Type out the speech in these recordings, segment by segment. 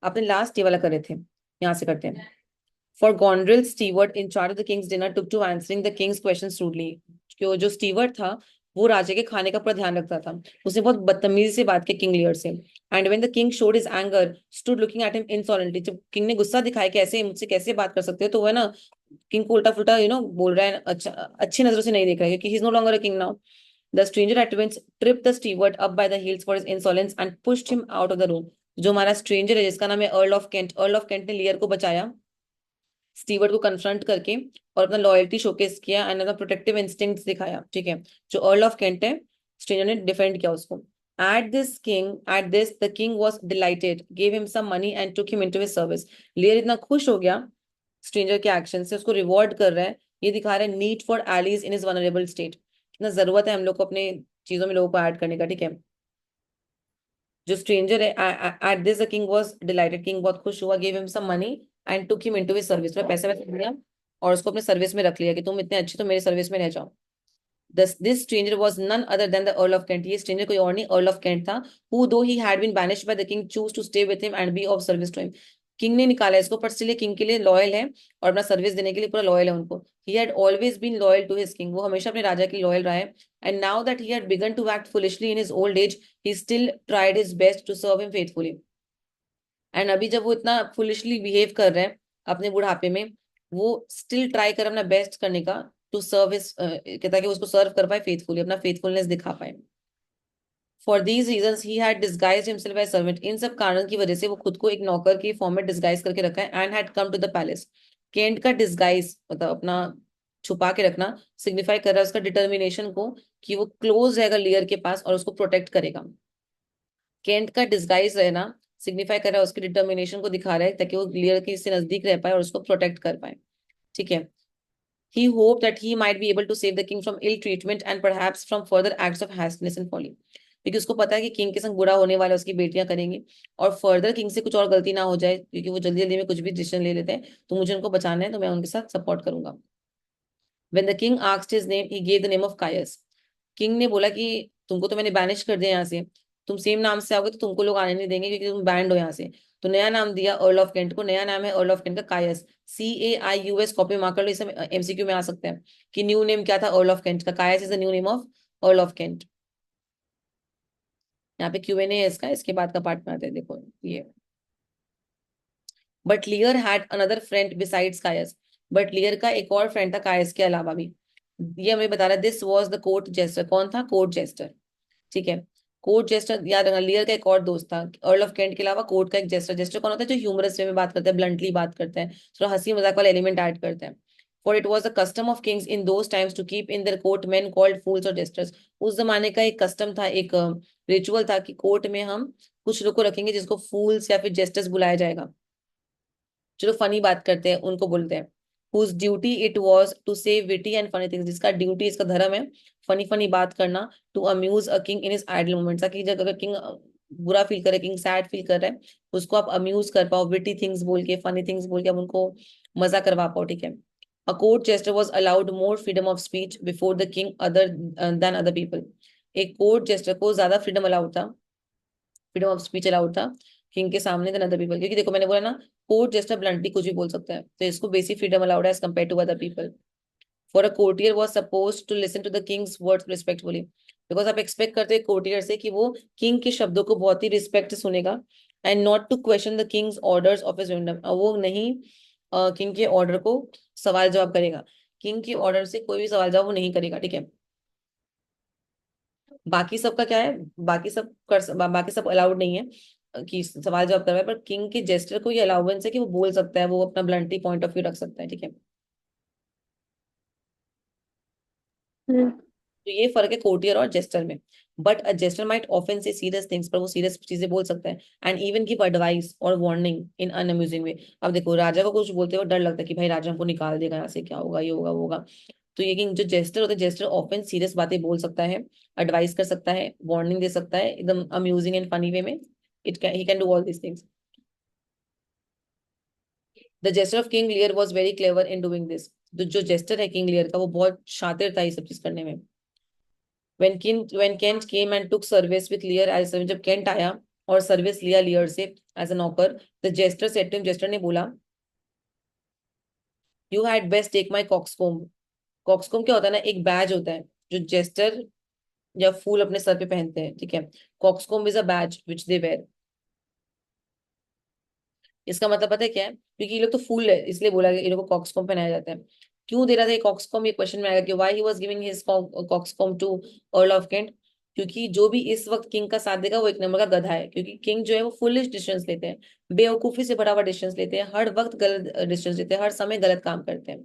आपने लास्ट ये वाला करे थे, यहाँ से करते हैं। For Gondrel, steward in charge of the king's dinner took to answering the king's questions rudely. जो स्टीवर्ड था वो राजा के खाने का पूरा ध्यान रखता था, उसने बहुत बदतमीजी से बात की किंग लियर से। And when the king showed his anger stood looking at him insolently, जब किंग ने गुस्सा दिखाया कि ऐसे मुझसे कैसे बात कर सकते हो, तो वो है ना किंग को उल्टा फुल्टा बोल रहा है, अच्छा अच्छी नजरों से नहीं देख रहा है, क्योंकि he is no longer a king now. The stranger at once tripped the steward up by the heels for his insolence and pushed him out of the room। जो हमारा स्ट्रेंजर है जिसका नाम है अर्ल ऑफ केंट ने लियर को बचाया Stewart को कन्फ्रंट करके और अपना लॉयल्टी शोकेस किया एंड अपना प्रोटेक्टिव इंस्टिंक्ट्स दिखाया, ठीक है। जो अर्ल ऑफ केंट है, स्ट्रेंजर ने डिफेंड किया उसको। At this the king was delighted, gave him some money and took him into his service. Lear इतना खुश हो गया स्ट्रेंजर के एक्शन से, उसको रिवॉर्ड कर रहा है। ये दिखा रहा है need for allies in his vulnerable state, कितना जरूरत है हम लोग को अपने चीजों में लोगों को ऐड करने का, ठीक है। जो स्ट्रेंजर है, at this the king was delighted, king बहुत खुश हुआ, gave him some money and took him into his service, में पैसे वैसे दिया और उसको अपने सर्विस में रख लिया कि तुम इतने अच्छे तो मेरे सर्विस में रह जाओ। This stranger was none other than the Earl of Kent, ये स्ट्रेंजर कोई और नहीं अर्ल ऑफ केंट था। Who though he had been banished by the king chose to stay with him and be of service to him. King ने निकाला इसको पर still king के लिए लॉयल है और अपना सर्विस देने के लिए पूरा लॉयल है उनको। He had always been loyal to his king, वो हमेशा अपने राजा के लिए लॉयल रहा है। And now that he had begun to act foolishly in his old age, he still tried his best to serve him faithfully. And अभी जब वो इतना फुलिशली बिहेव कर रहे हैं अपने बुढ़ापे में, वो स्टिल ट्राई कर अपना बेस्ट करने का टू सर्व हिज, कहता है कि उसको सर्व कर पाए फेथफुली, अपना फेथफुलनेस दिखा पाए। For these reason he had disguised himself as servant, इन सब कारण की वजह से वो खुद को एक नौकर के फॉर्म में डिस्गाइज करके रखा है। And had come to the palace, Kent का डिस्गाइज मतलब अपना छुपा के रखना सिग्निफाई कर रहा है उसका डिटर्मिनेशन को, कि वो क्लोज रहेगा लियर के पास और उसको प्रोटेक्ट करेगा। केंट का डिस्गाइज रहना सिग्निफाई कर रहा है उसके डिटर्मिनेशन को दिखा रहा है, ताकि वो लियर के इससे नजदीक रह पाए और उसको प्रोटेक्ट कर पाए, ठीक है। He hoped that he might be able to save the king from ill treatment and perhaps from further acts of harshness and folly, क्योंकि उसको पता है कि किंग के संग बुरा होने वाला है, उसकी बेटियां करेंगी और फर्दर किंग से कुछ और गलती ना हो जाए, क्योंकि वो जल्दी जल्दी में कुछ भी डिसीजन ले लेते हैं, तो मुझे उनको बचाना है, तो मैं उनके साथ सपोर्ट करूंगा। When the king asked his name, he gave the name of Caius। King ने बोला कि तुमको तो मैंने बैनिश कर दिया यहाँ से, तुम सेम नाम से आओगे तो तुमको लोग आने नहीं देंगे क्योंकि तुम बैंड हो यहाँ से। तो नया नाम दिया अर्ल ऑफ केंट को, नया नाम है अर्ल ऑफ केंट का कायस, CAIUS। कॉपी मार्क कर लो, इसे MCQ में आ सकते हैं कि न्यू नेम क्या था अर्ल ऑफ केंट का। Caius is the new name of Earl of Kent. यहाँ पे Q&A है इसका, इसके बाद का पार्ट में आते हैं, देखो ये। But Lear had another friend besides Caius, but Lear का एक और फ्रेंड था कायस के अलावा भी। ये हमें बता रहा है this was the court jester, कौन था कोर्ट जेस्टर, ठीक है। कोर्ट जेस्टर याद रखना, लियर का एक और दोस्त था अर्ल ऑफ केंट के अलावा, कोर्ट का एक जेस्टर। जेस्टर कौन होता है, जो ह्यूमरस वे में बात करता है, ब्लंटली बात करता है, थोड़ा हंसी मजाक वाला एलिमेंट ऐड करता है। For it was the custom of kings in those times to keep in their court men called fools और जेस्टर्स। उस जमाने का एक कस्टम था, एक रिचुअल था कि कोर्ट में हम कुछ लोग को रखेंगे जिसको फूल्स या फिर जेस्टर्स बुलाया जाएगा, जो फनी बात करते हैं उनको बोलते हैं। whose duty it was to say witty and funny things, जिसका ड्यूटी, इसका धर्म है फनी फनी बात करना, to amuse a king in his idle moments, ताकि जब अगर किंग बुरा फील करे, किंग सैड फील कर रहा है, उसको आप अम्यूज कर पाओ, विटी थिंग्स बोल के, फनी थिंग्स बोल के आप उनको मजा करवा पाओ, ठीक है। A court jester was allowed more freedom of speech before the king other than other people. एक कोर्ट जेस्टर को ज्यादा फ्रीडम अलाउड था, फ्रीडम ऑफ स्पीच अलाउड था किंग के सामने देन अदर पीपल, क्योंकि देखो मैंने बोला ना कोर्ट जेस्टर ब्लंटली कुछ भी बोल सकता है, तो इसको बेसिक फ्रीडम अलाउड है as compared to other people. For a courtier was supposed to listen to the king's words respectfully, because आप एक्सपेक्ट करते हैं कोर्टियर से कि वो किंग के शब्दों को बहुत ही रिस्पेक्ट से सुनेगा, and not to question the king's orders of his wisdom, वो नहीं किंग के ऑर्डर को सवाल जवाब करेगा, किंग के ऑर्डर से कोई भी सवाल जवाब वो नहीं करेगा, ठीक है। बाकी सबका क्या है, बाकी सब अलाउड नहीं है कि सवाल जवाब करवाए, पर किंग के जेस्टर को ये अलाउंस है कि वो बोल सकता है, वो अपना ब्लंटली पॉइंट ऑफ व्यू रख सकता है, ठीक है। हम्म। तो ये फर्क है कोर्टियर और जेस्टर में। But a jester might often say serious things, पर वो सीरियस चीजें बोल सकता है, एंड इवन गिव एडवाइस और वार्निंग इन अनअम्यूजिंग वे। अब देखो राजा को कुछ बोलते हुए डर लगता है कि भाई राजा हमको निकाल देगा यहाँ से, क्या होगा, ये होगा वो होगा। तो ये कि जो जेस्टर होता है, जेस्टर ऑफन सीरियस बातें बोल सकता है, एडवाइस कर सकता है, वार्निंग दे सकता है एकदम अम्यूजिंग एंड फनी वे में। He can do all these things. The jester of King Lear was very clever in doing this, जो जेस्टर है किंग लियर का वो बहुत शातिर था ये सब चीज करने में। When Kent came and took service with Lear as जब केंट आया और सर्विस लिया लियर से एज अ नौकर। The jester said to him, jester ने बोला, you had best take my coxcomb. Coxcomb क्या होता है ना, एक बैज होता है जो जेस्टर या फूल अपने सर पे पहनते हैं, ठीक है। Coxcomb is a badge which they wear. इसका मतलब पता है क्या है, क्योंकि ये लोग तो फूल है इसलिए बोला गया ये लोग को कॉक्सकॉम पहनाया जाता है। क्यों दे रहा था ये कॉक्सकॉम, ये क्वेश्चन में आएगा कि why he was giving his coxcomb to Earl of Kent. क्योंकि जो भी इस वक्त किंग का साथ देगा वो एक नंबर का गधा है, क्योंकि किंग जो है वो फुलिश डिसीजंस लेते हैं, बेवकूफी से भरा हुआ डिसीजंस लेते हैं, हर वक्त गलत डिसीजंस लेते हैं, हर समय गलत काम करते हैं,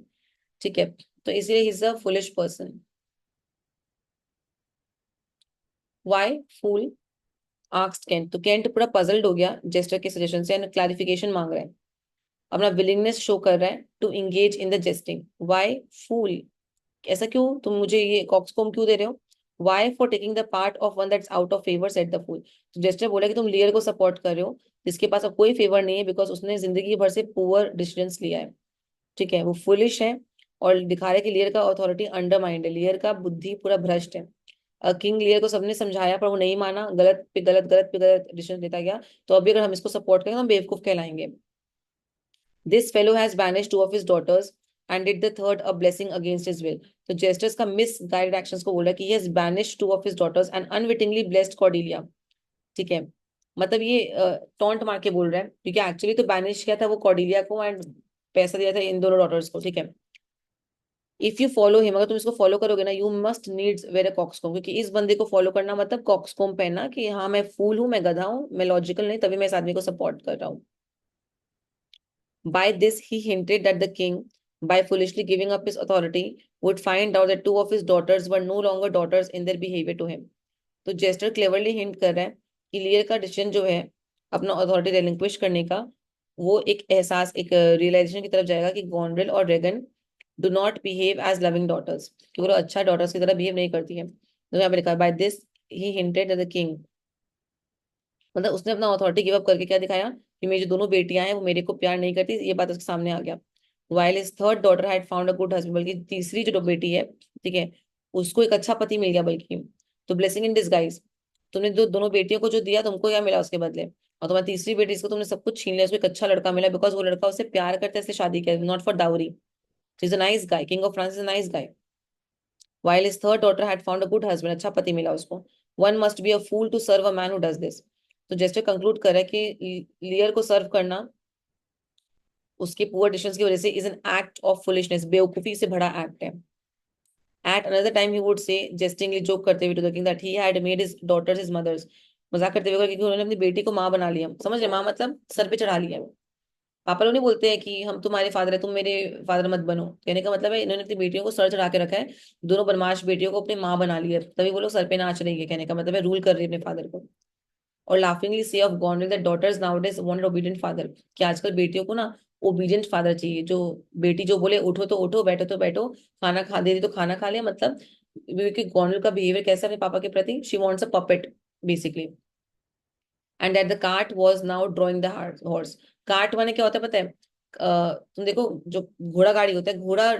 ठीक है। तो इसलिए he is a foolish person. Why fool asked Kent, तो केंट पूरा पजल्ड हो गया जेस्टर के सजेशन से एंड क्लैरिफिकेशन मांग रहा है, अपना विलिंगनेस शो कर रहा है to engage in the jesting. Why fool, ऐसा क्यों, तुम मुझे ये कॉक्सकॉम क्यों दे रहे हो। Why for taking the part of one that's out of favour said the fool. तो जेस्टर बोला कि तुम लियर को सपोर्ट कर रहे हो जिसके पास अब कोई फेवर नहीं है, बिकॉज उसने जिंदगी भर से पुअर डिसीजंस लिया है, ठीक है, वो फुलिश है। और दिखा रहे कि लियर का अथॉरिटी अंडरमाइंड है, लियर का बुद्धि पूरा भ्रष्ट है। किंग लियर को सबने समझाया पर वो नहीं माना, गलत पे गलत, गलत पे गलत डिसीजन लेता गया। तो अभी अगर हम इसको सपोर्ट करें तो हम बेवकूफ कहलाएंगे। This fellow has banished two of his daughters and did the third a blessing against his will. तो जेस्टर्स का मिसगाइडेड एक्शंस को बोला कि he has banished two of his daughters and unwittingly blessed Cordelia, ठीक है। मतलब ये taunt मार के बोल रहा है, क्योंकि एक्चुअली तो बैनिश किया था वो कॉर्डिलिया को एंड पैसा दिया था इन दोनों डॉटर्स को, ठीक है। इफ यू फॉलो हिम, अगर तुम इसको फॉलो करोगे ना, you must needs wear a coxcomb, क्योंकि इस बंदे को फॉलो करना मतलब कॉक्सकॉम पहनना कि हाँ मैं फूल हूँ, मैं गधा हूँ, मैं लॉजिकल नहीं, तभी मैं इस आदमी को सपोर्ट कर रहा हूँ। By this, he hinted that the king, by foolishly giving up his authority, would find out that two of his daughters were no longer daughters in their behavior to him. तो gesture cleverly hint कर रहा है कि लियर का decision जो है अपना authority relinquish करने का, वो एक एहसास, एक रियलाइजेशन की तरफ जाएगा कि गॉन्ड्रेल और Regan do not behave as loving daughters, कि वो लोग अच्छा डॉटर्स की तरह बिहेव नहीं करती है। तो यहाँ पे लिखा है by this he hinted the king, मतलब उसने अपना अथॉरिटी गिव अप करके क्या दिखाया कि मेरी जो दोनों बेटियां हैं वो मेरे को प्यार नहीं करती, ये बात उसके सामने आ गया। While his third daughter had found a good husband, बल्कि तीसरी जो बेटी है, ठीक है, उसको एक अच्छा पति मिल गया बल्कि। तो ब्लेसिंग इन डिसगाइज, तुमने जो दोनों बेटियों को जो दिया तुमको क्या मिला उसके बदले, और तुम्हारी तीसरी बेटी इसको तुमने सब कुछ छीन लिया, उसको एक अच्छा लड़का मिला, बिकॉज वो लड़का उससे प्यार करता है इसलिए शादी किया, not for dowry. Is a nice guy, king of France is a nice guy. While his third daughter had found a good husband, अच्छा पति मिला उसको। One must be a fool to serve a man who does this. तो जैसे conclude कर रहा है कि लियर को सर्व करना उसके पुअर डिसीजंस की वजह से is an act of foolishness, बेवकूफी से भरा एक्ट है। At another time he would say, jestingly joke करते हुए to the king that he had made his daughters his mothers, मजाक करते हुए क्योंकि उन्होंने अपनी बेटी को माँ बना लिया, समझ रहे, माँ मतलब सर पे चढ़ा लिया। पापा लोग नहीं बोलते हैं कि हम तुम्हारे फादर है तुम मेरे फादर मत बनो, कहने का मतलब है इन्होंने अपनी बेटियों को सर चढ़ा के रखा है, दोनों बदमाश बेटियों को अपनी माँ बना लिया, तभी वो लोग सर पे नाच रही है, कहने का मतलब है रूल कर रही है अपने फादर को। और laughingly say of Goneril that daughters nowadays wanted obedient father, कि आजकल बेटियों को ना ओबीडिएंट फादर चाहिए, जो बेटी जो बोले उठो तो उठो, बैठो तो बैठो, खाना खा दे रही तो खाना खा लिया, मतलब क्योंकि गॉन्डल का बिहेवियर कैसा है अपने पापा के प्रति, she wants a puppet basically. And that the cart was now drawing the horse. Cart माने क्या होता है पता है, तुम देखो जो घोड़ा गाड़ी होता है, घोड़ा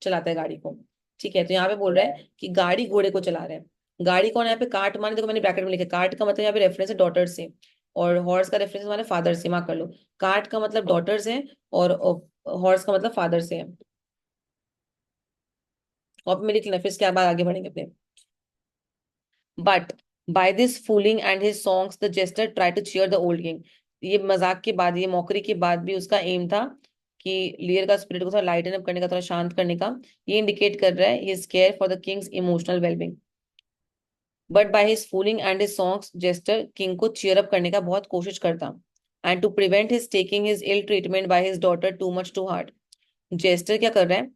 चलाता है गाड़ी को, ठीक है। तो यहाँ पे बोल रहा है कि गाड़ी घोड़े को चला रहा है। गाड़ी कौन है यहाँ पे, कार्ट माने, देखो मैंने ब्रैकेट में लिखा कार्ट का मतलब यहाँ पे रेफरेंस है डॉटर से, और हॉर्स का रेफरेंस हमारे फादर से, मार्क कर लो। कार्ट का मतलब डॉटर्स है और हॉर्स का मतलब फादर से है। और में लिख लेना, फिर इसके बाद आगे बढ़ेंगे अपने। But by this fooling and his songs the jester try to cheer the old king. ये मजाक के बाद, ये मौकरी के बाद भी उसका एम था कि लियर का स्पिरिट को थोड़ा लाइटन अप करने का, थोड़ा शांत करने का। ये इंडिकेट कर रहा है his care for the king's emotional wellbeing. But by his fooling and his songs jester king को चीयर अप करने का बहुत कोशिश करता, and to prevent his taking his ill treatment by his daughter too much to heart. Jester क्या कर रहा है,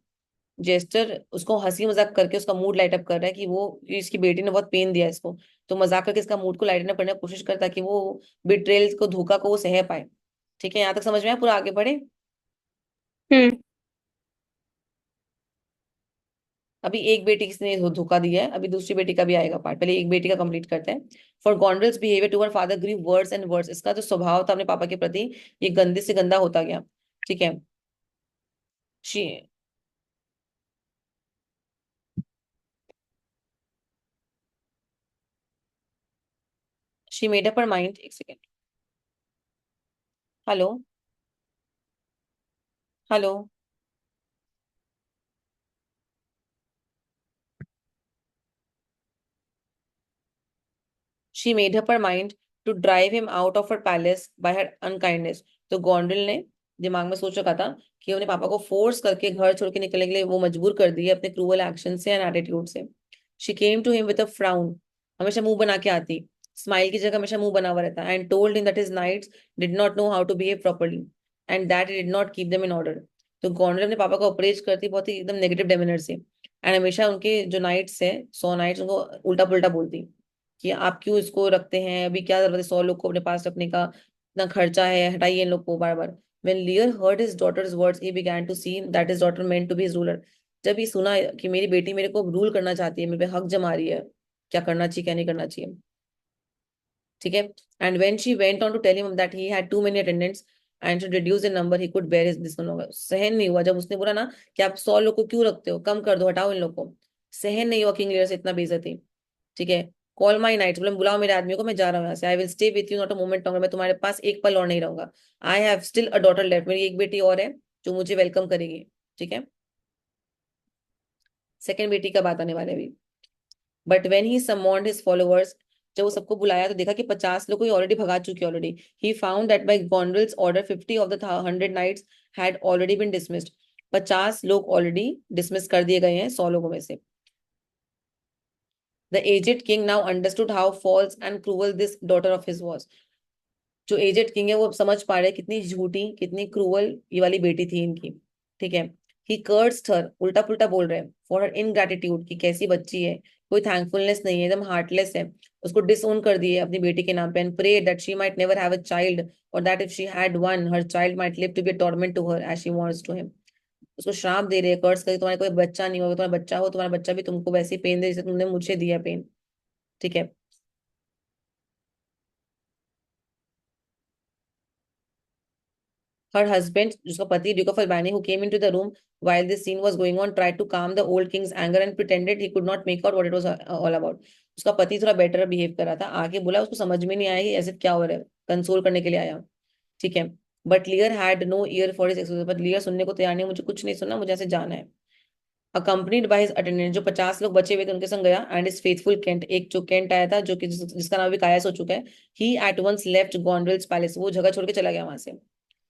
जेस्टर उसको हंसी मजाक करके उसका मूड लाइट अप कर रहा है कि वो कि इसकी बेटी ने बहुत पेन दिया इसको, तो मजाक करके इसका मूड को लाइटन अप करने की कोशिश करता है कि वो बिट्रेल को, धोखा को वो सह पाए। ठीक है, यहाँ तक समझ में आया, पूरा आगे बढ़े। हम्म। अभी एक बेटी किसने धोखा दिया है, अभी दूसरी बेटी का भी आएगा पार्ट, पहले एक बेटी का कंप्लीट करते हैं। For Goneril's behaviour to her father grieve words and words, इसका जो स्वभाव था अपने पापा के प्रति, ये गंदे से गंदा होता गया, ठीक है। She she made up her mind, एक second, hello. Hello. She made up her mind to drive him out of her palace by her unkindness. तो गॉन्डल ने दिमाग में सोच रखा था कि अपने पापा को फोर्स करके घर छोड़ के निकलने के लिए वो मजबूर कर दिए अपने क्रूअल एक्शन से एंड एटीट्यूड से। She came to him with a frown, हमेशा मुंह बना के आती, स्माइल की जगह हमेशा मुंह बना हुआ रहता, and told him that his knights did not know how to behave properly and that he did not keep them in order. तो गॉन्डल अपने पापा को अप्रोच करती बहुत ही एकदम नेगेटिव डेमिनर से, एंड हमेशा उनके जो नाइट्स है 100 नाइट्स उनको उल्टा पुल्टा बोलती कि आप क्यों इसको रखते हैं, अभी क्या जरूरत है 100 लोग को अपने पास रखने का, इतना खर्चा है, हटाइए इन लोग को बार बार। When Lear heard his daughter's words, he began to see that his daughter meant to be his ruler. जब ये सुना कि मेरी बेटी मेरे को रूल करना चाहती है, मेरे पे हक जमा रही है, क्या करना चाहिए क्या नहीं करना चाहिए, ठीक है। And when she went on to tell him that he had too many attendants and should reduce the number, he could bear his this no longer. सहन नहीं हुआ जब उसने बोला ना कि आप 100 लोग को क्यों रखते हो, कम कर दो, हटाओ इन लोग को। सहन नहीं हुआ किंग लियर से इतना बेइज्जती, ठीक है। कॉल माई नाइट्स, मतलब बुलाओ मेरे आदमियों को, मैं जा रहा हूँ यहाँ से। I will stay with you not a moment longer, मैं तुम्हारे पास एक पल और नहीं रहूंगा। I have still a daughter left, मेरी एक बेटी और है जो मुझे वेलकम करेगी, ठीक है। सेकंड बेटी का बात आने वाले अभी। But when he summoned his followers, जब वो सबको बुलाया तो देखा कि 50 लोग को ऑलरेडी भगा चुके already. He found that by Goneril's order 50 of the 100 knights had already been dismissed. 50 लोग ऑलरेडी डिसमिस कर दिए गए हैं 100 लोगों में से। The aged king now understood how false and cruel this daughter of his was. जो एजेड किंग है वो अब समझ पा रहे हैं कितनी झूठी कितनी क्रूअल ये वाली बेटी थी इनकी, ठीक है। ही कर्स्ड हर, उल्टा पुल्टा बोल रहे हैं, फॉर हर इनग्रैटिट्यूड, की कैसी बच्ची है, कोई थैंकफुलनेस नहीं है, एकदम हार्टलेस है। उसको डिसओन कर दिए अपनी बेटी के नाम पे, and pray that she might never have a child, और that if she had one her child might live to be a torment to her as she wants to him. उसको श्राप दे रहे हैं, कर्स करके, तुम्हारे कोई बच्चा नहीं होगा, तुम्हारा बच्चा हो तुम्हारा बच्चा भी तुमको वैसे ही पेन दे जैसे तुमने मुझे दिया पेन, ठीक है। Her husband, जिसका पति Duke of Albany, who came into the room while this scene was going on, tried to calm the old king's anger and pretended he could not make out what it was all about. उसका पति थोड़ा better behave कर रहा था, आगे बोला उसको समझ में नहीं आया कि ऐसे क्या हो रहा है, कंसोल करने के लिए आया, ठीक है। But Lear had no ear for his excuse, but Lear सुनने को तैयार नहीं, मुझे कुछ नहीं सुनना, मुझे ऐसे जाना है। अकम्पनीड बाय हिज अटेंडेंट, जो 50 लोग बचे हुए थे उनके संग गया, एंड इज फेथफुल केंट, एक जो केंट आया था जो कि जिसका नाम भी कायस हो चुका है। ही एट वंस लेफ्ट गॉन्ड्रेल्स पैलेस, वो जगह छोड़ के चला गया वहां से,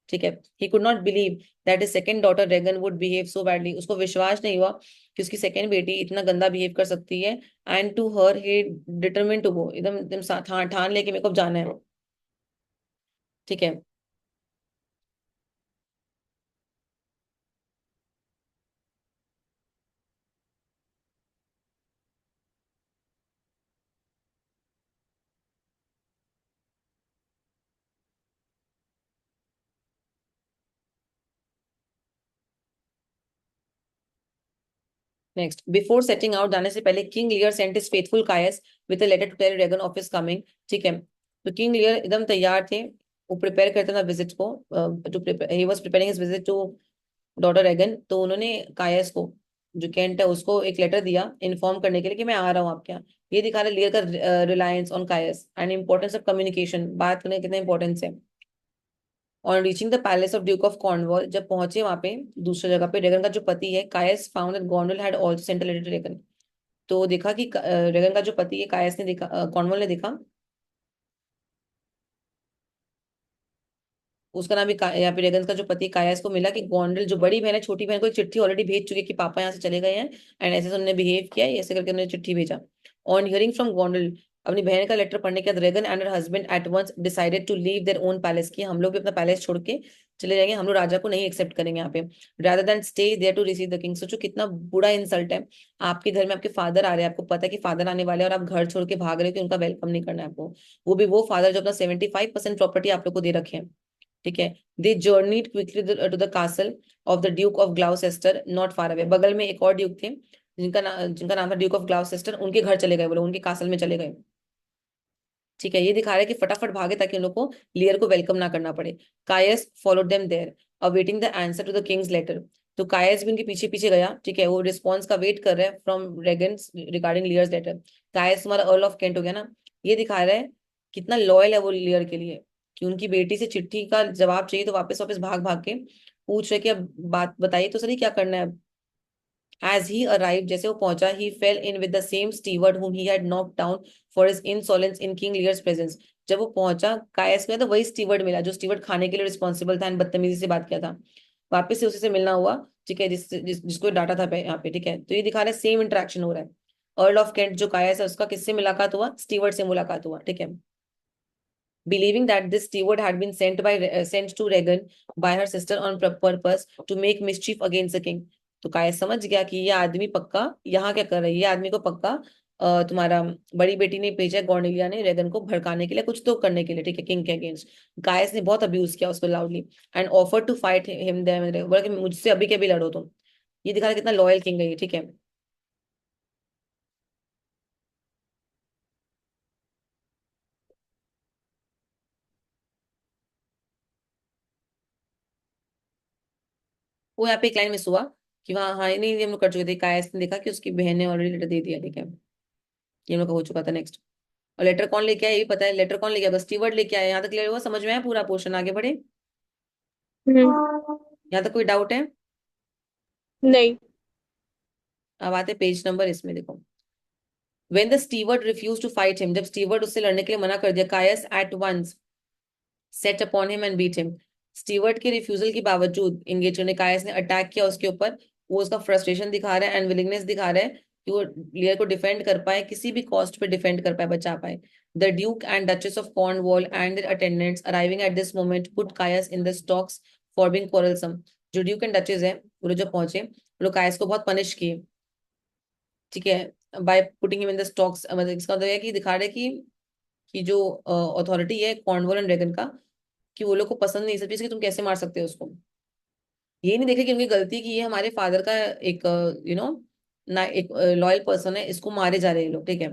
ठीक है। He could not believe that his second daughter Regan would behave so badly, उसको विश्वास नहीं हुआ कि उसकी सेकंड बेटी इतना गंदा बिहेव कर सकती है। And to her he determined to go, एकदम एकदम ठान ठान लेके मेरे को अब जाना है, ठीक है। नेक्स्ट, बिफोर सेटिंग आउट, जाने से पहले King Lear sent his faithful Caius with a letter to tell Regan of his coming, ठीक है। तो किंग लियर एकदम तैयार थे, वो प्रिपेयर करते था विजिट को, to he was preparing his visit to daughter again. तो उन्होंने कायस को, जो केंट है, उसको एक लेटर दिया इन्फॉर्म करने के लिए कि मैं आ रहा हूँ आपके यहाँ। ये दिखा रहा है लियर का reliance on Caius and importance of communication, बात करने का कितना इंपॉर्टेंस है। On reaching the palace of Duke of Cornwall, जब पहुंचे वहां पे दूसरी जगह पे, रेगन का जो पति है Caius found that Cornwall had also sent a letter to Regan. तो देखा कि रेगन का जो पति है कायस ने देखा, कॉर्नवॉल ने देखा, उसका नाम भी यहाँ पे रेगन का जो पति कायस को मिला कि गोंडल जो बड़ी बहन है छोटी बहन को एक चिट्ठी ऑलरेडी भेज चुकी है कि पापा यहाँ से चले गए हैं, एंड ऐसे से उन्होंने बिहेव किया है, ऐसे करके उन्होंने चिट्ठी भेजा। ऑन हियरिंग फ्रॉम गोंडल, अपनी बहन का लेटर पढ़ने के बाद Regan and her husband at once decided to leave their own palace, की हम लोग भी अपना पैलेस छोड़ के चले जाएंगे, हम लोग राजा को नहीं एक्सेप्ट करेंगे यहाँ पे, rather than stay there to receive the king. सोचो कितना बुरा इंसल्ट है, आपके घर में आपके फादर आ रहे हैं, आपको पता है कि फादर आने वाले हैं, और आप घर छोड़ के भाग रहे हो कि उनका वेलकम नहीं करना है आपको, वो भी वो फादर जो अपना 75% प्रॉपर्टी आप लोग को दे रखे हैं, ठीक है। They journeyed quickly to the castle of the Duke of Gloucester not far away, बगल में एक और ड्यूक थे जिनका नाम था ड्यूक ऑफ ग्लाउसेस्टर, उनके घर चले गए, बोले उनके कासल में चले गए, ठीक है। ये दिखा रहा है कि फटाफट भागे ताकि उन लोग को लियर को वेलकम ना करना पड़े। Caius followed them there awaiting the answer to the king's letter, तो कायस भी उनके पीछे पीछे गया, ठीक है, वो रिस्पॉन्स का वेट कर रहा है फ्रॉम रेगन्स रिगार्डिंग लियर्स लेटर। कायस तुम्हारा अर्ल ऑफ केंट हो गया ना, ये दिखा रहा है कितना लॉयल है वो लियर के लिए, कि उनकी बेटी से चिट्ठी का जवाब चाहिए, तो वापस वापस भाग भाग के पूछ रहे कि अब बात बताइए तो सही, क्या करना है अब। As he arrived, जैसे वो पहुंचा, he fell in with the same steward whom he had knocked down for his insolence in King Lear's presence. जब वो पहुंचा कायस में, तो वही स्टीवर्ड मिला जो स्टीवर्ड खाने के लिए रिस्पॉन्सिबल था एंड बदतमीजी से बात किया था। वापस से उसी से मिलना हुआ, ठीक है, जिसको डांटा था यहाँ पे, ठीक है। तो ये दिखा रहा है सेम इंटरेक्शन हो रहा है। अर्ल ऑफ कैंट जो कायस है उसका किससे मुलाकात हुआ, स्टीवर्ड से मुलाकात हुआ, ठीक है। Believing that this steward had been sent to Regan by her sister on purpose to make mischief against the king. तो कायस समझ गया कि ये आदमी पक्का यहाँ क्या कर रहा है, ये आदमी को पक्का तुम्हारा बड़ी बेटी ने भेजा है, गॉर्नेलिया ने, रेगन को भड़काने के लिए, कुछ तो करने के लिए, ठीक है, किंग के अगेंस्ट। गायस ने बहुत अब्यूज किया उसको loudly and offer to fight him there, बोला कि मुझसे अभी के अभी लड़ो तुम। ये दिखा रहा है कितना लॉयल किंग है ये, ठीक है। वो यहाँ पे एक लाइन मिस हुआ कि वहाँ, हाँ नहीं ये हम लोग कर चुके थे, कायस ने देखा कि उसकी बहन ने ऑलरेडी लेटर दे दिया, ठीक है, ये हम लोग का हो चुका था। नेक्स्ट, और लेटर कौन लेके आया ये भी पता है, लेटर कौन लेके आया, स्टीवर्ड लेके आया। यहाँ तक क्लियर हुआ, समझ में आया पूरा पोर्शन, आगे बढ़े। यहाँ तक कोई डाउट है? नहीं। अब आते पेज नंबर, इसमें देखो। When the steward refused to fight him, जब स्टीवर्ड उससे लड़ने के लिए मना कर दिया, कायस at once set upon him and beat him. Steward के रिफ्यूजल के बावजूद इंगेजर ने, कायस ने अटैक किया उसके ऊपर। वो उसका फ्रस्ट्रेशन दिखा रहा है एंड विलिंगनेस दिखा रहा है कि वो लियर को डिफेंड कर पाए, किसी भी कॉस्ट पे डिफेंड कर पाए, बचा पाए। The Duke and Duchess of Cornwall and their attendants arriving at this moment put Caius in the stocks for being quarrelsome. जो ड्यूक एंड डचेस है वो लोग जब पहुंचे, वो लोग कायस को बहुत पनिश किए, ठीक है, by putting him in the stocks. मतलब इसका मतलब है कि दिखा रहे कि जो अथॉरिटी है कॉर्नवॉल एंड ड्रैगन का, कि वो लोग को पसंद नहीं सब चीज कि तुम कैसे मार सकते हो उसको। ये नहीं देखे कि उनकी गलती है कि ये हमारे फादर का एक ना एक लॉयल पर्सन है, इसको मारे जा रहे हैं लोग, ठीक है।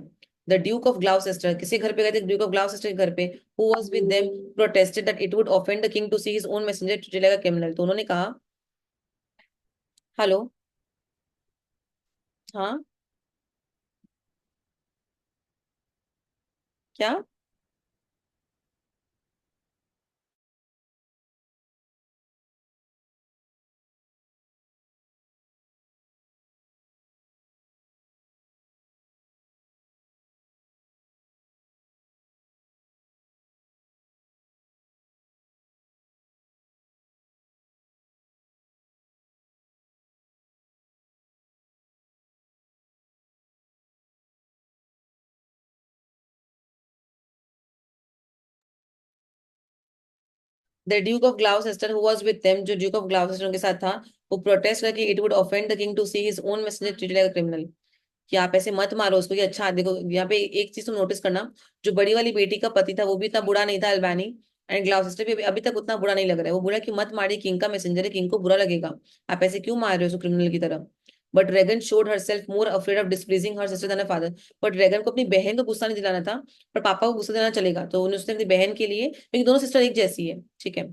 द ड्यूक ऑफ ग्लाउसेस्टर, किसी घर पे गए थे, ड्यूक ऑफ ग्लाउसेस्टर के घर पे, who was with them protested that it would offend the king to see his own messenger treated like a criminal. तो उन्होंने कहा, हेलो, हाँ, क्या? The Duke of Gloucester who was with them, जो Duke of Gloucester के साथ था, वो प्रोटेस्ट करके it would offend the king to see his own messenger treated like a criminal, कि आप ऐसे मत मारो उसको, कि अच्छा देखो यहाँ पे एक चीज तुम नोटिस करना, जो बड़ी वाली बेटी का पति था वो भी इतना बुरा नहीं था, अल्बानी, एंड ग्लाउसेस्टर भी अभी तक उतना बुरा नहीं लग रहा है। वो बोला कि मत मारिए, किंग का मैसेंजर है, किंग को बुरा लगेगा, आप ऐसे क्यों मार रहे हो उसको क्रिमिनल की तरह। But Regan showed herself more afraid of displacing her sister than father. But Regan को अपनी बहन को गुस्सा नहीं दिलाना था, पर पापा को गुस्सा देना चलेगा, तो उन्होंने उसने अपनी बहन के लिए, क्योंकि दोनों सिस्टर एक जैसी है, ठीक है,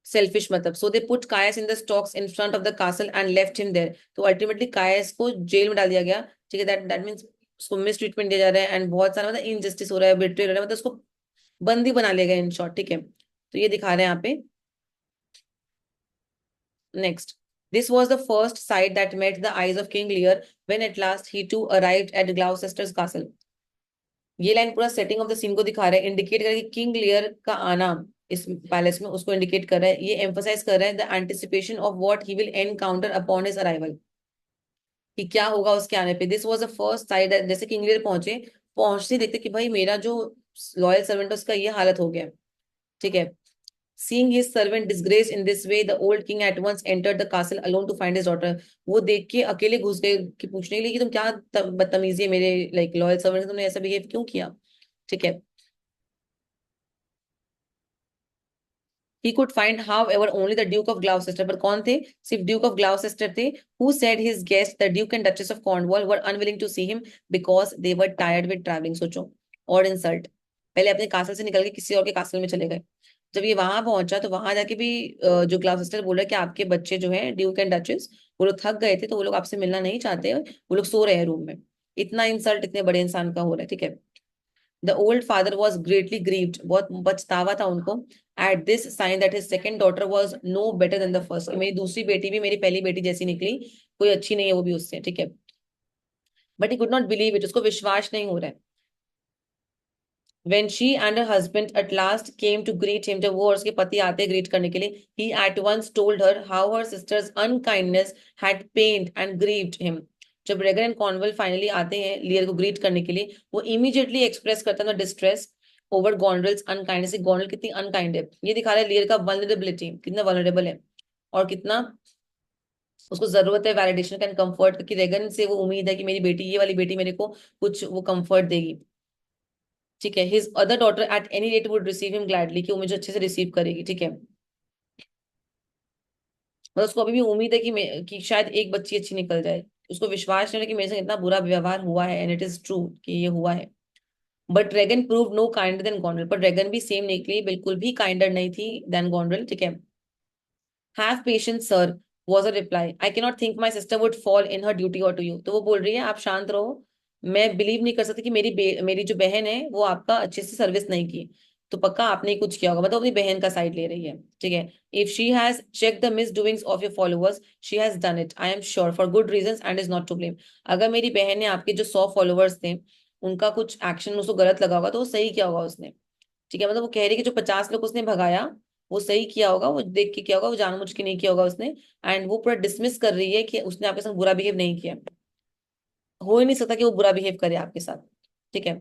सेल्फिश मतलब। So they put Caius in the stocks in front of the castle and left him there. तो अल्टीमेटली कायस को जेल में डाल दिया गया, ठीक है। दैट दैट मींस उसको मिस ट्रीटमेंट दिया जा रहा है एंड बहुत सारा मतलब इनजस्टिस हो रहा है, बिट्रेयल हो रहा है, मतलब उसको बंदी बना लिया गया इन शॉर्ट, ठीक है। तो ये दिखा रहे हैं यहाँ पे। Next, this was the first sight that met the eyes of King Lear when at last he too arrived at Gloucester's castle. ये लाइन पूरा सेटिंग ऑफ द सीन को दिखा रहा है, इंडिकेट कर रहा है कि किंग लियर का आना इस पैलेस में उसको इंडिकेट कर रहा है, ये एम्फोसाइज कर रहा है the anticipation of what he will encounter upon his arrival, कि क्या होगा उसके आने पे। This was the first side, जैसे किंग लियर पहुंचे, पहुंचते ही देखते कि भाई मेरा जो लॉयल सर्वेंट है उसका ये हालत हो गया, ठीक है। Seeing his servant disgraced in this way, the old king at once entered the castle alone to find his daughter. वो देख के अकेले घुस गए कि पूछने के लिए कि तुम क्या बदतमीजी है मेरे लाइक लॉयल सर्वेंट, तुमने ऐसा बिहेव क्यों किया, ठीक है। He could find, however, only the Duke of Gloucester. पर कौन थे? सिर्फ Duke of Gloucester थे, who said his guests, the Duke and Duchess of Cornwall, were unwilling to see him because they were tired with traveling. सोचो, और insult, पहले अपने castle से निकल के किसी और के कासल में चले गए। जब ये वहां पहुंचा तो वहां जाके भी जो ग्लाउसेस्टर बोल रहा है कि आपके बच्चे जो हैं ड्यूक एंड डचेस, वो लोग थक गए थे तो वो लोग आपसे मिलना नहीं चाहते, वो लोग सो रहे हैं रूम में। इतना इंसल्ट इतने बड़े इंसान का हो रहा है, ठीक है। The old father was greatly grieved. बहुत पछतावा था उनको at this sign that his second daughter was no better than the first. कि मेरी दूसरी बेटी भी मेरी पहली बेटी जैसी निकली, कोई अच्छी नहीं है वो भी उससे, ठीक है. But he could not believe it. उसको विश्वास नहीं हो रहा है. When she and her husband at last came to greet him, जब वो और उसके पति आते ग्रीट करने के लिए, he at once told her how her sister's unkindness had pained and grieved him. जब रेगन एंड कॉर्नवेल फाइनली आते हैं लियर को ग्रीट करने के लिए, वो इमीडिएटली एक्सप्रेस करता है डिस्ट्रेस ओवर गॉन्ड्रेल्स अनकाइंडनेस. गॉन्ड्रेल कितनी अनकाइंड है, ये दिखा रहा है लियर का वल्नरेबिलिटी, कितना वल्नरेबल है और कितना उसको जरूरत है वैलिडेशन का एंड कंफर्ट की. रेगन से वो उम्मीद है कि मेरी बेटी, ये वाली बेटी मेरे को कुछ वो कंफर्ट देगी, ठीक है. His other daughter at any rate would receive him gladly, कि वो मुझे अच्छे से रिसीव करेगी, ठीक है. मतलब उसको अभी भी उम्मीद है कि शायद एक बच्ची अच्छी निकल जाए. उसको विश्वास नहीं है कि मेरे से इतना बुरा व्यवहार हुआ है, एंड इट इज ट्रू कि ये हुआ है. But Regan prove no kinder than Goneril, पर रेगन भी सेम निकली, बिल्कुल भी काइंडर नहीं थी देन गॉन्ड्रेल, ठीक है. Have patience sir was a reply. I cannot think my sister would fall in her duty or to you. तो वो बोल रही है आप शांत रहो, मैं बिलीव नहीं कर सकती कि मेरी जो बहन है वो आपका अच्छे से सर्विस नहीं की, तो पक्का आपने ही कुछ किया होगा. मतलब अपनी बहन का साइड ले रही है, ठीक है. If she has check the misdoings of your followers she has done it I am sure for good reasons and is not to blame. अगर मेरी बहन ने आपके जो 100 फॉलोअर्स थे उनका कुछ एक्शन उसको गलत लगा होगा तो वो सही किया होगा उसने, ठीक है. मतलब वो कह रही कि जो 50 लोग उसने भगाया वो सही किया होगा, वो देख के किया होगा, वो जानबूझ के नहीं किया होगा उसने. एंड वो पूरा डिसमिस कर रही है कि उसने आपके साथ बुरा बिहेव नहीं किया. हो ही नहीं सकता कि वो बुरा बिहेव करे आपके साथ, ठीक है.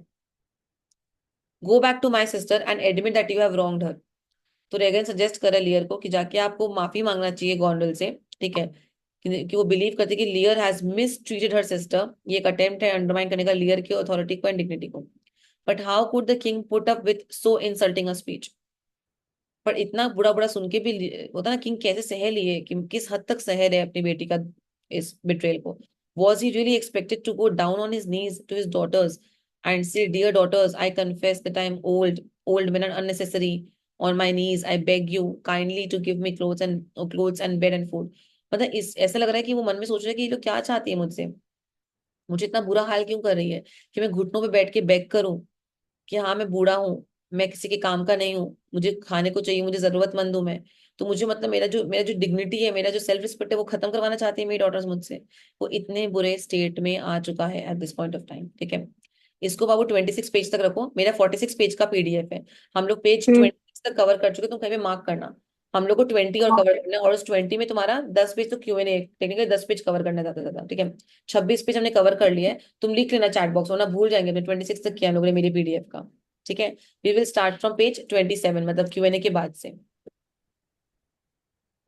Go back to my sister and admit that you have wronged her. तो रेगन सजेस्ट करे लियर को कि जाके आपको माफी मांगना चाहिए गॉन्डल से, ठीक है. कि वो बिलीव करते कि लियर has miss treated her sister. ये एक अटेम्प्ट है अंडरमाइन करने का लियर की अथॉरिटी को एंड डिग्निटी को. But how could the king put up with so insulting a speech. पर इतना बुरा बुरा सुन के भी होता ना, किंग कैसे सह लिए, कि किस हद तक सह रहे अपनी बेटी का इस बिट्रेल को. Was he really expected to go down on his knees to his daughters and say, "Dear daughters, I confess that I am old men are unnecessary. On my knees, I beg you kindly to give me clothes and bed and food." मतलब इस ऐसा लग रहा है कि वो मन में सोच रहा है कि ये लोग क्या चाहती है मुझसे, मुझे इतना बुरा हाल क्यों कर रही है कि मैं घुटनों पे बैठ के बेग करूं कि हाँ मैं बूढ़ा हूँ, मैं किसी के काम का नहीं हूँ, मुझे खाने को चाहिए, मुझे जरूरतमंद हूँ मैं. तो मुझे मतलब मेरा जो डिग्निटी है, मेरा जो सेल्फ रिस्पेक्ट है वो खत्म करवाना चाहती है मेरी डॉटर्स मुझसे. वो इतने बुरे स्टेट में आ चुका है at this point of time, ठीक है. इसको बाबू 26 पेज तक रखो, मेरा 46 पेज का पीडीएफ है. हम लोग पेज हम्म 26 तक कवर कर चुके, तुम कहीं पे मार्क करना. हम लोग को 20 और कवर करना है, और उस 20 में तुम्हारा 10 पेज तो Q&A, टेक्निकली 10 पेज कवर करना ज्यादा ज्यादा, ठीक है. 26 पेज हमने कवर कर लिया है, तुम लिख लेना चैट बॉक्स, वरना भूल जाएंगे. हमने 26 तक किया हम लोगों ने मेरी पीडीएफ का, ठीक है. We will start from page 27, मतलब Q&A के बाद से,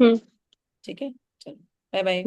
हम्म ठीक है. चलो, बाय बाय.